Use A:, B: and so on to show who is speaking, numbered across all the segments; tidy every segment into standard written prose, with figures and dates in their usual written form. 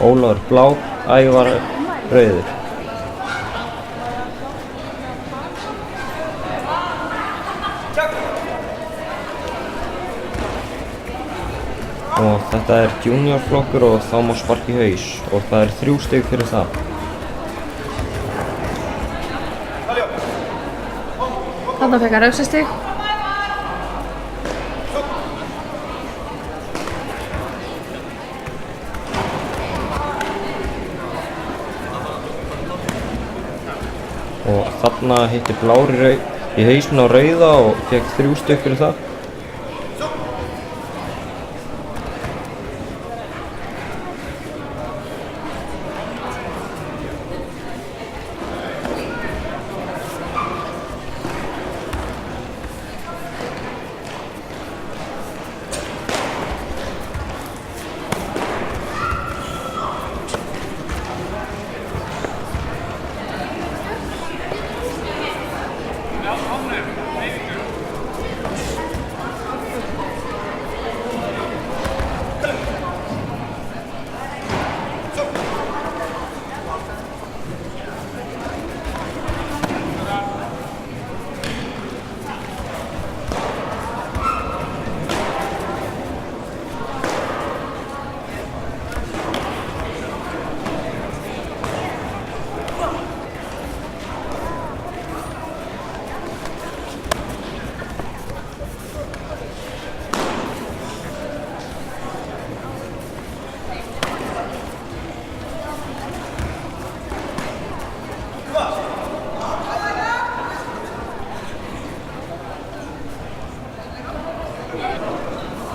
A: Ólafur blár, Ævar rauður. Og þetta er juniorflokkur og þá má sparka í haus og það 3 stig fyrir það.
B: Þarna fekk hann refsistig.
A: Og þarna hitti blár í hausinn á rauða og fekk 3 stig fyrir það.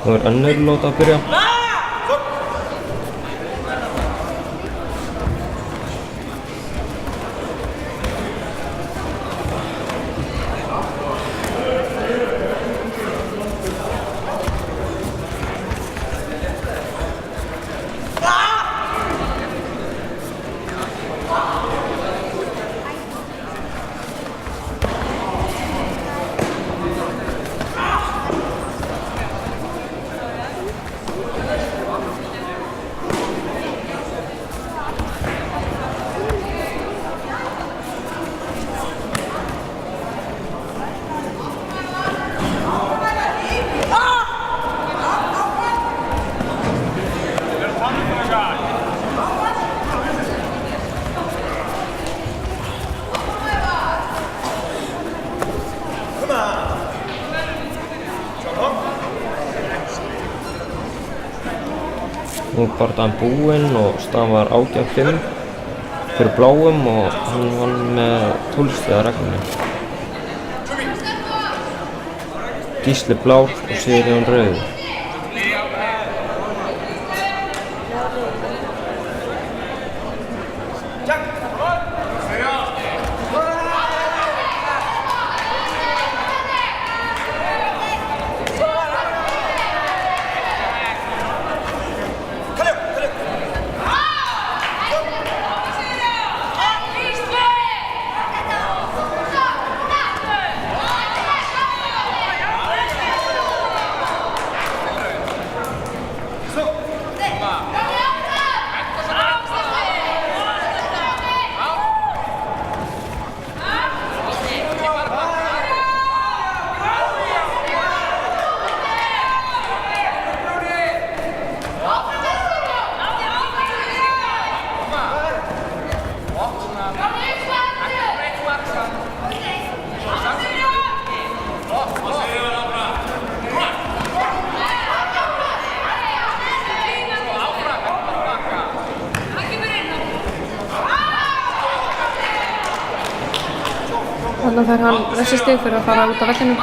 A: Nú önnur lót að byrja. Nú bardaðan búinn og staðan var 18-5 fyrir bláum og hann vann með 12 stiga reglunni. Gísli blár og Sigurjón rauður.
B: Þarna fær hann refsistig fyrir að fara út af vellinum.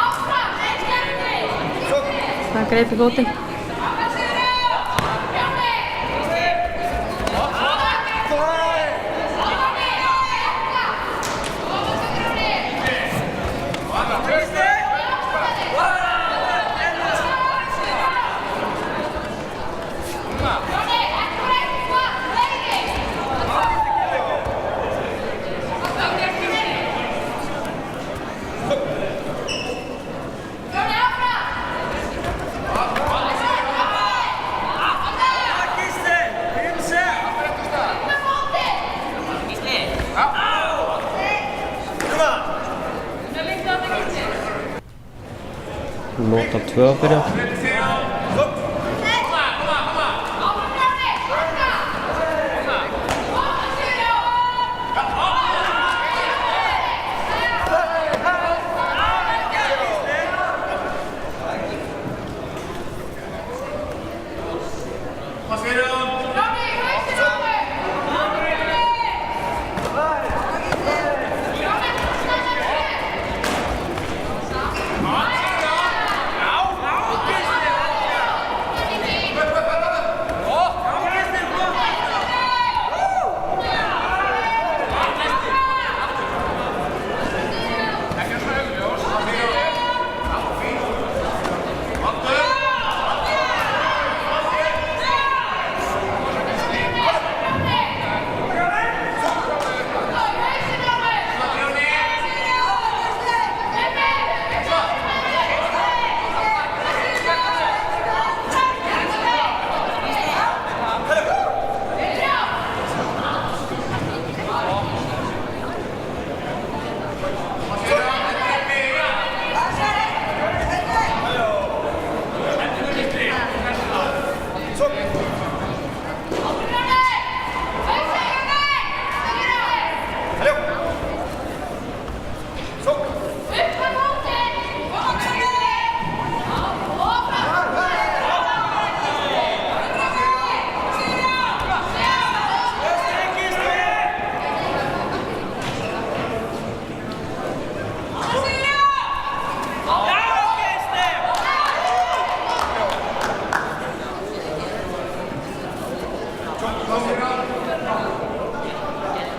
B: Það greip í fótinn.
A: Lota 2 að byrja.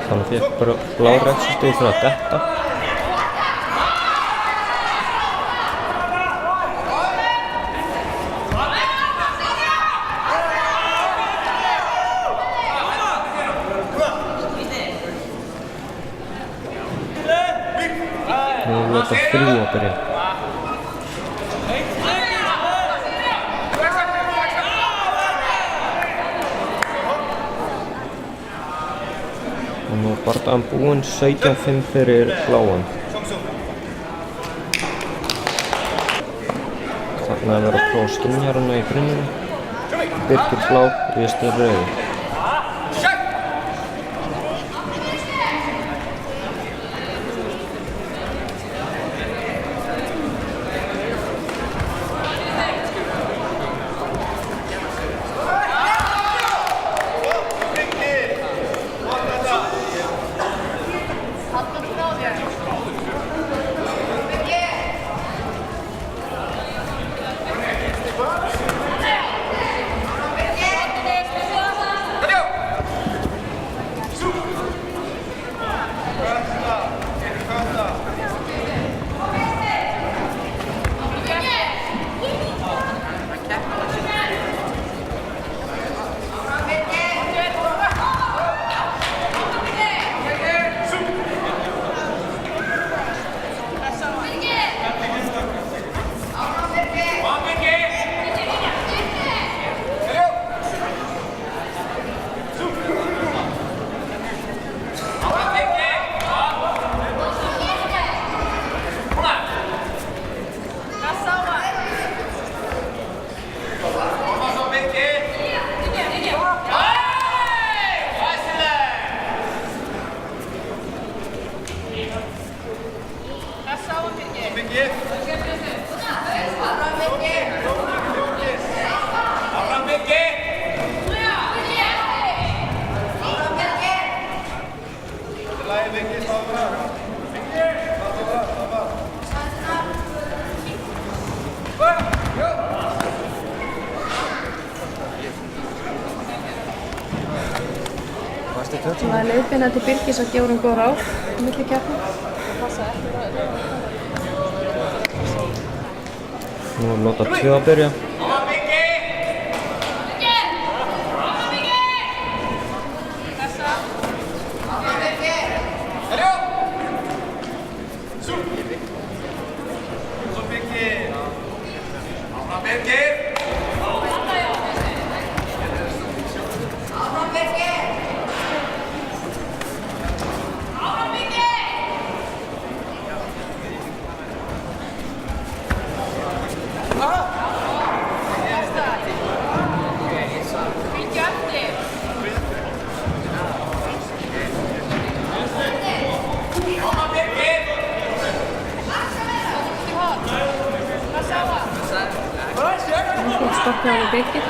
A: Hann fékk bara blá refsistig fyrir að detta. Nú Lota 3 að byrja. Og nú er bardagan búinn, 17-5 fyrir bláan. Þarna er verið að prófa skynjarana í grunninn. Birkir blá, Ríðsteinn rauður.
B: Það er leiðbeina til Birgis að gefa honum góð ráð á milli keppna.
A: Nú er Lota 2 að byrja.
B: hjá honum Birgi.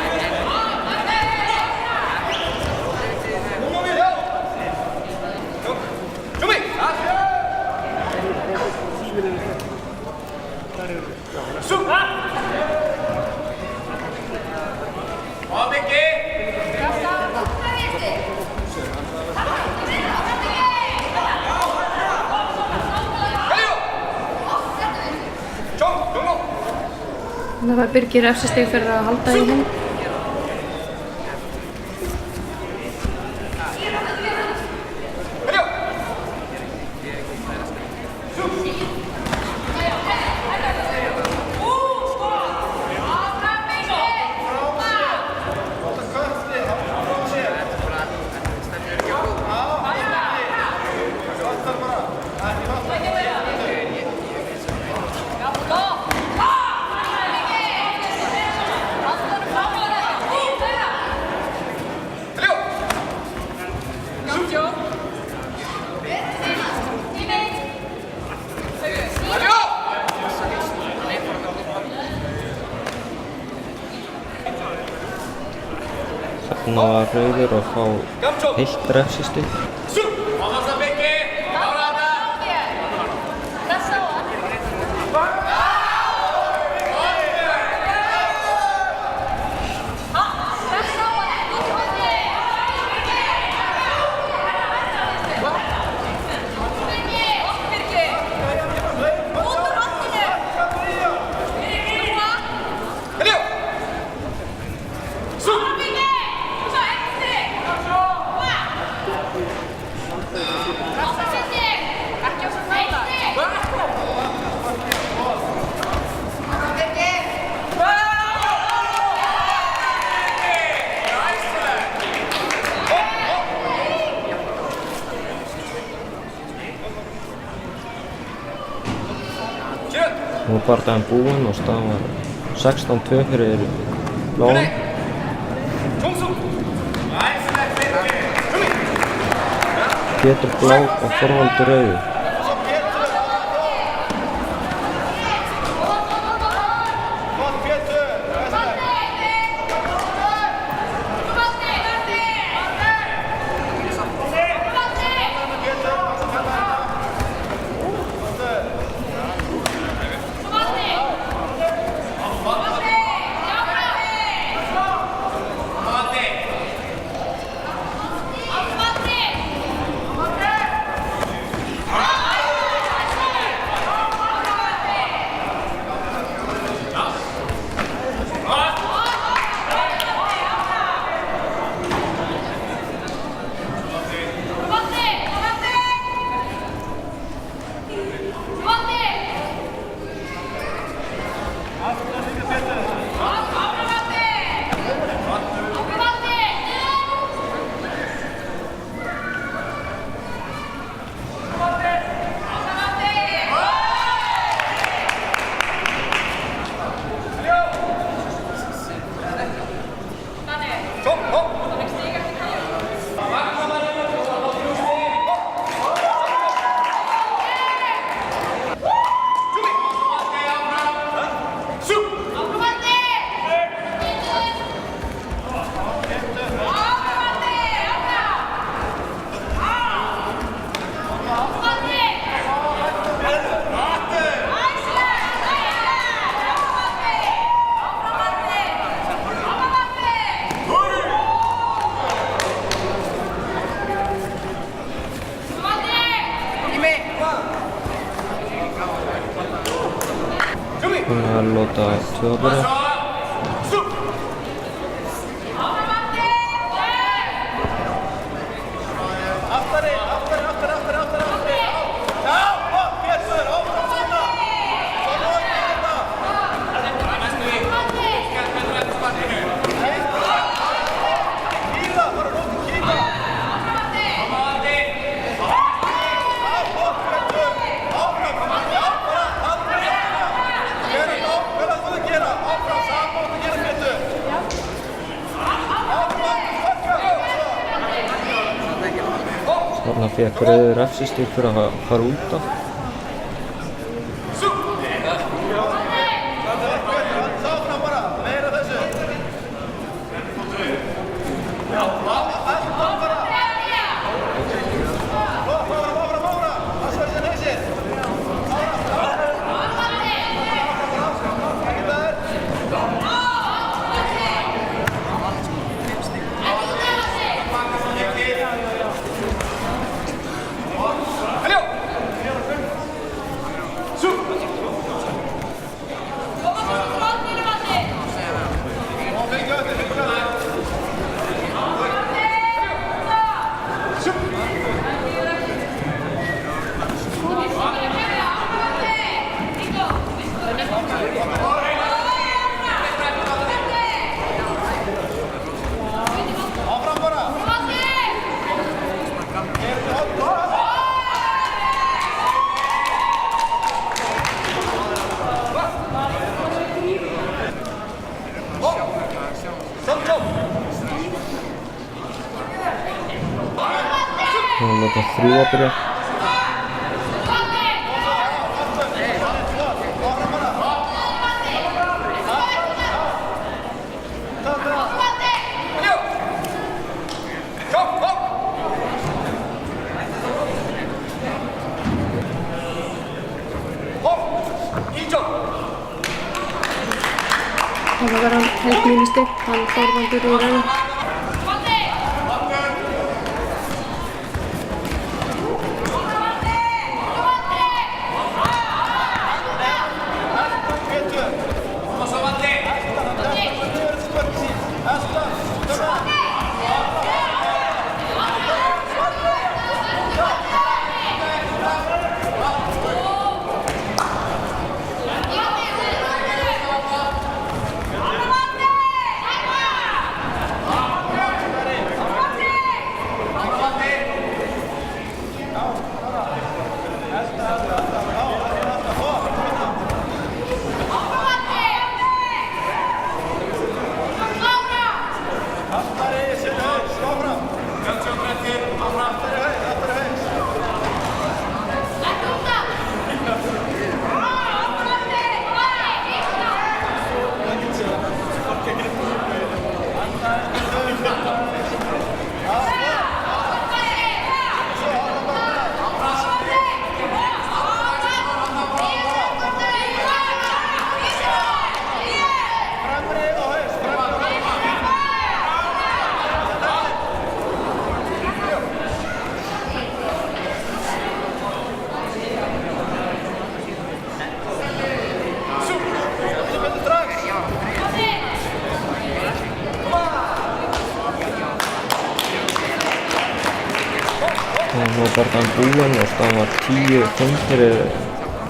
B: Það var Birgir refsistig fyrir að halda í hinn.
A: Þarna var rauður að fá heilt refsistig. Nú var bardaginn búinn og staðan var 16-2 fyrir bláum. Pétur blá og Þorvaldur rauður. Hún er að lóta tvöðabörða. Þarna fékk rauður refsistig fyrir að fara út af. Við láta 3 að byrja.
B: Það var hann heilt mínusti, hann Þorvaldur úr enn. Nú var barðan búinn og staðan var 10-5 fyrir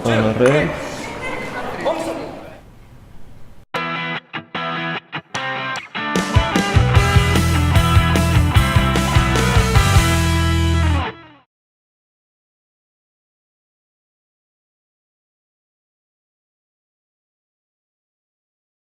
B: Rauðan.